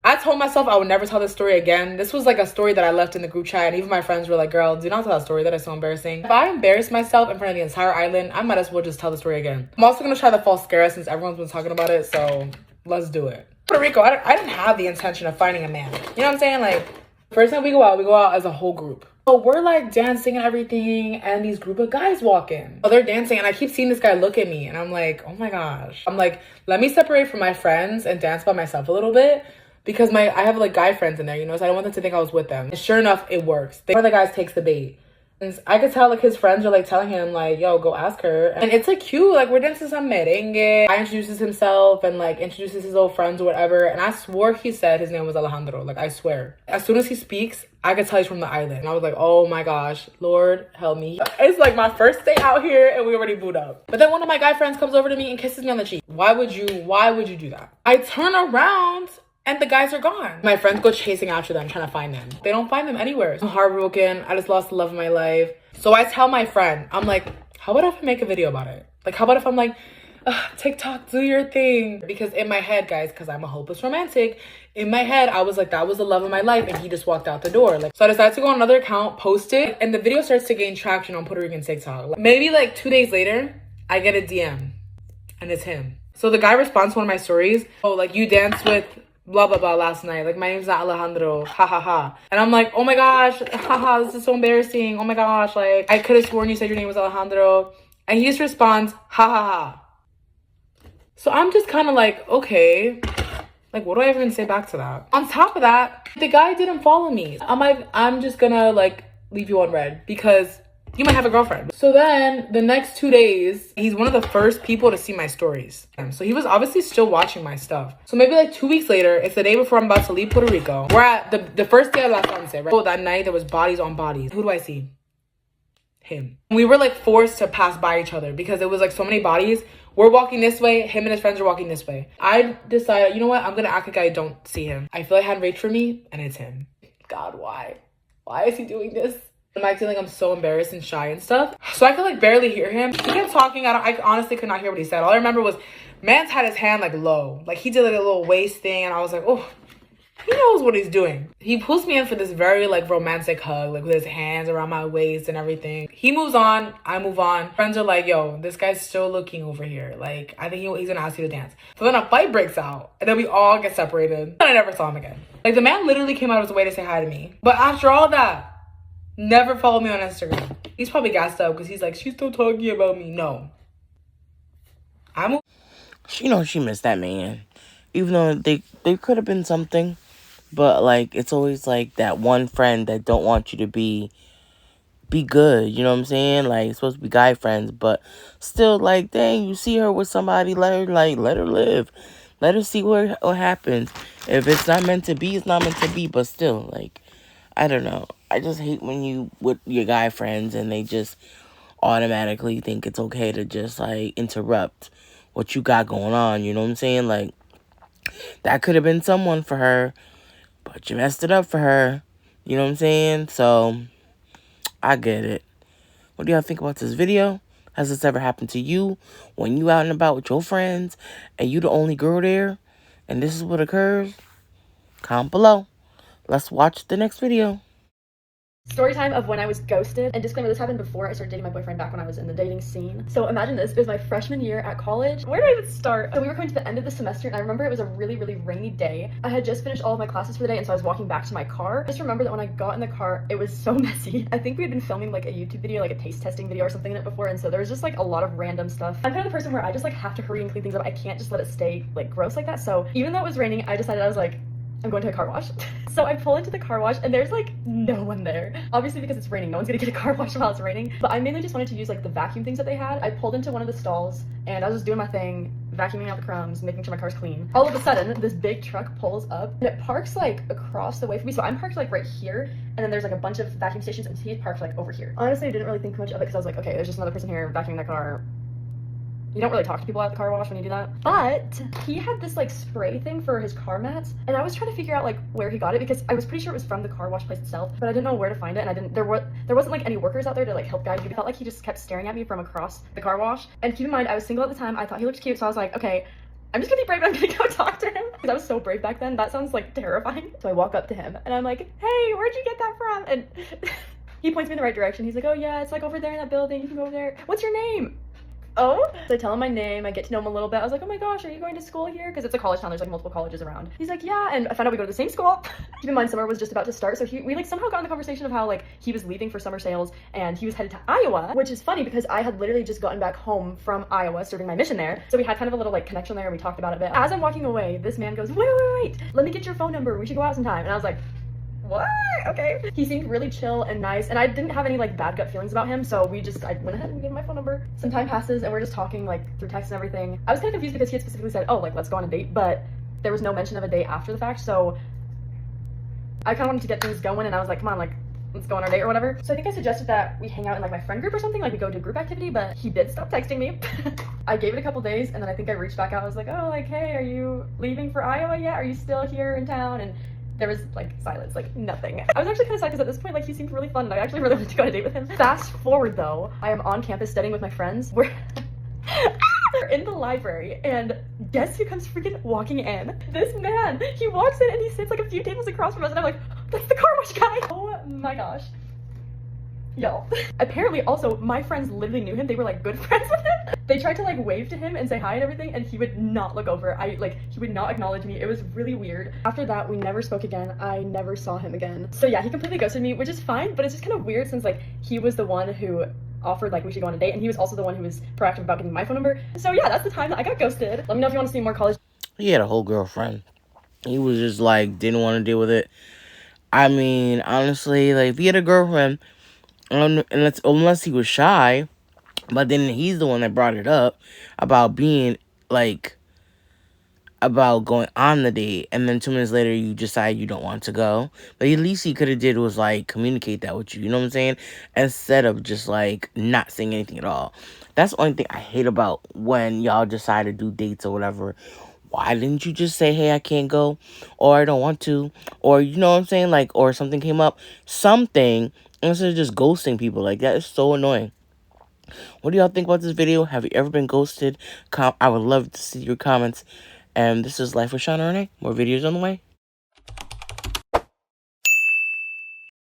I told myself I would never tell this story again. This was like a story that I left in the group chat, and even my friends were like, girl, do not tell that story. That is so embarrassing. If I embarrass myself in front of the entire island, I might as well just tell the story again. I'm also gonna try the false scare since everyone's been talking about it, so let's do it. Puerto Rico, I didn't have the intention of finding a man. You know what I'm saying? Like, first time we go out as a whole group. So we're like dancing and everything, and these group of guys walk in. So they're dancing, and I keep seeing this guy look at me, and I'm like, oh my gosh. I'm like, let me separate from my friends and dance by myself a little bit, because I have like guy friends in there, you know, so I don't want them to think I was with them. And sure enough, it works. One of the guys takes the bait. And I could tell like his friends are like telling him like, yo, go ask her. And it's like cute, like we're dancing some merengue. Guy introduces himself and like introduces his old friends or whatever. And I swore he said his name was Alejandro. Like I swear. As soon as he speaks, I could tell he's from the island. And I was like, oh my gosh, Lord help me. It's like my first day out here and we already booed up. But then one of my guy friends comes over to me and kisses me on the cheek. Why would you do that? I turn around and the guys are gone. My friends go chasing after them, trying to find them. They don't find them anywhere. I'm heartbroken. I just lost the love of my life. So I tell my friend, I'm like, how about if I make a video about it? Like, how about if I'm like, TikTok, do your thing? Because in my head, guys, because I'm a hopeless romantic, in my head, I was like, that was the love of my life, and he just walked out the door. Like, so I decided to go on another account, post it, and the video starts to gain traction on Puerto Rican TikTok. Maybe like 2 days later, I get a DM, and it's him. So the guy responds to one of my stories. Oh, like you danced with blah blah blah last night, like my name's not Alejandro, ha ha ha. And I'm like, oh my gosh, haha, this is so embarrassing, oh my gosh, like I could have sworn you said your name was Alejandro. And he just responds, ha ha ha. So I'm just kind of like, okay, like what do I even say back to that? On top of that, the guy didn't follow me. I'm just gonna like leave you on red because you might have a girlfriend. So then the next 2 days, he's one of the first people to see my stories. So he was obviously still watching my stuff. So maybe like 2 weeks later, it's the day before I'm about to leave Puerto Rico. We're at the first day of La Sunset, right? So that night there was bodies on bodies. Who do I see? Him. We were like forced to pass by each other because it was like so many bodies. We're walking this way, him and his friends are walking this way. I decided, you know what? I'm gonna act like I don't see him. I feel like had reached for me and it's him. God, why? Why is he doing this? I'm acting like I'm so embarrassed and shy and stuff. So I could like barely hear him. He kept talking. I honestly could not hear what he said. All I remember was man's had his hand like low. Like he did like a little waist thing and I was like, oh, he knows what he's doing. He pulls me in for this very like romantic hug, like with his hands around my waist and everything. He moves on, I move on. Friends are like, yo, this guy's still looking over here. Like I think he's gonna ask you to dance. So then a fight breaks out and then we all get separated. And I never saw him again. Like the man literally came out of his way to say hi to me. But after all that, never follow me on Instagram. He's probably gassed up because he's like, she's still talking about me. No. She knows she missed that man. Even though they could have been something. But, like, it's always, like, that one friend that don't want you to be good. You know what I'm saying? Like, it's supposed to be guy friends. But still, like, dang, you see her with somebody, let her live. Let her see what happens. If it's not meant to be, it's not meant to be. But still, like, I don't know. I just hate when you with your guy friends and they just automatically think it's okay to just like interrupt what you got going on. You know what I'm saying? Like that could have been someone for her, but you messed it up for her. You know what I'm saying? So I get it. What do y'all think about this video? Has this ever happened to you when you out and about with your friends and you the only girl there and this is what occurs? Comment below. Let's watch the next video. Story time of when I was ghosted. And disclaimer, this happened before I started dating my boyfriend back when I was in the dating scene. So imagine this, it was my freshman year at college. Where do I even start? So we were coming to the end of the semester and I remember it was a really, really rainy day. I had just finished all of my classes for the day and so I was walking back to my car. I just remember that when I got in the car, it was so messy. I think we had been filming like a YouTube video, like a taste testing video or something in it before, and so there was just like a lot of random stuff. I'm kind of the person where I just like have to hurry and clean things up. I can't just let it stay like gross like that. So even though it was raining, I decided I was like, I'm going to a car wash. So I pull into the car wash and there's like no one there. Obviously because it's raining, no one's gonna get a car wash while it's raining. But I mainly just wanted to use like the vacuum things that they had. I pulled into one of the stalls and I was just doing my thing, vacuuming out the crumbs, making sure my car's clean. All of a sudden, this big truck pulls up and it parks like across the way from me. So I'm parked like right here and then there's like a bunch of vacuum stations and he's parked like over here. Honestly, I didn't really think much of it because I was like, okay, there's just another person here vacuuming that car. You don't really talk to people at the car wash when you do that. But he had this like spray thing for his car mats and I was trying to figure out like where he got it because I was pretty sure it was from the car wash place itself, but I didn't know where to find it and there wasn't like any workers out there to like help guide me. It felt like he just kept staring at me from across the car wash. And keep in mind, I was single at the time. I thought he looked cute, so I was like, okay, I'm just gonna be brave and I'm gonna go talk to him. Because I was so brave back then. That sounds like terrifying. So I walk up to him and I'm like, hey, where'd you get that from? And he points me in the right direction. He's like, oh yeah, it's like over there in that building. You can go over there. What's your name? Oh, so I tell him my name. I get to know him a little bit. I was like, oh my gosh, are you going to school here? Because it's a college town. There's like multiple colleges around. He's like, yeah. And I found out we go to the same school. Keep in mind, summer was just about to start. So we like somehow got in the conversation of how like he was leaving for summer sales and he was headed to Iowa, which is funny because I had literally just gotten back home from Iowa serving my mission there. So we had kind of a little like connection there and we talked about it a bit. As I'm walking away, this man goes, wait, let me get your phone number. We should go out sometime. And I was like, what? Okay. He seemed really chill and nice, and I didn't have any like bad gut feelings about him, so I went ahead and gave him my phone number. Some time passes and we're just talking like through text and everything. I was kind of confused because he had specifically said, oh, like let's go on a date, but there was no mention of a date after the fact, so I kind of wanted to get things going and I was like, come on, like let's go on our date or whatever. So I think I suggested that we hang out in like my friend group or something, like we go to a group activity, but he did stop texting me. I gave it a couple days and then I think I reached back out. I was like, oh, like, hey, are you leaving for Iowa yet? Are you still here in town? And there was like silence, like nothing. I was actually kind of sad because at this point, like he seemed really fun and I actually really wanted to go on a date with him. Fast forward though, I am on campus studying with my friends. We're in the library and guess who comes freaking walking in? This man. He walks in and he sits like a few tables across from us and I'm like, that's the car wash guy. Oh my gosh. Yo. Apparently also my friends literally knew him. They were like good friends with him. They tried to like wave to him and say hi and everything and he would not look over. He would not acknowledge me. It was really weird. After that, we never spoke again. I never saw him again. So yeah, he completely ghosted me, which is fine, but it's just kind of weird since like he was the one who offered like we should go on a date and he was also the one who was proactive about getting my phone number. So yeah, that's the time that I got ghosted. Let me know if you want to see more college. He had a whole girlfriend. He was just like, didn't want to deal with it. I mean, honestly, like if he had a girlfriend, unless he was shy, but then he's the one that brought it up about being like, about going on the date, and then 2 minutes later you decide you don't want to go. But at least he could have did was like communicate that with you, you know what I'm saying? Instead of just like not saying anything at all. That's the only thing I hate about when y'all decide to do dates or whatever. Why didn't you just say, hey, I can't go, or I don't want to, or you know what I'm saying, like, or something came up, something, instead of just ghosting people. Like, that is so annoying. What do y'all think about this video? Have you ever been ghosted? I would love to see your comments. And this is Life with Shauna Renee. More videos on the way.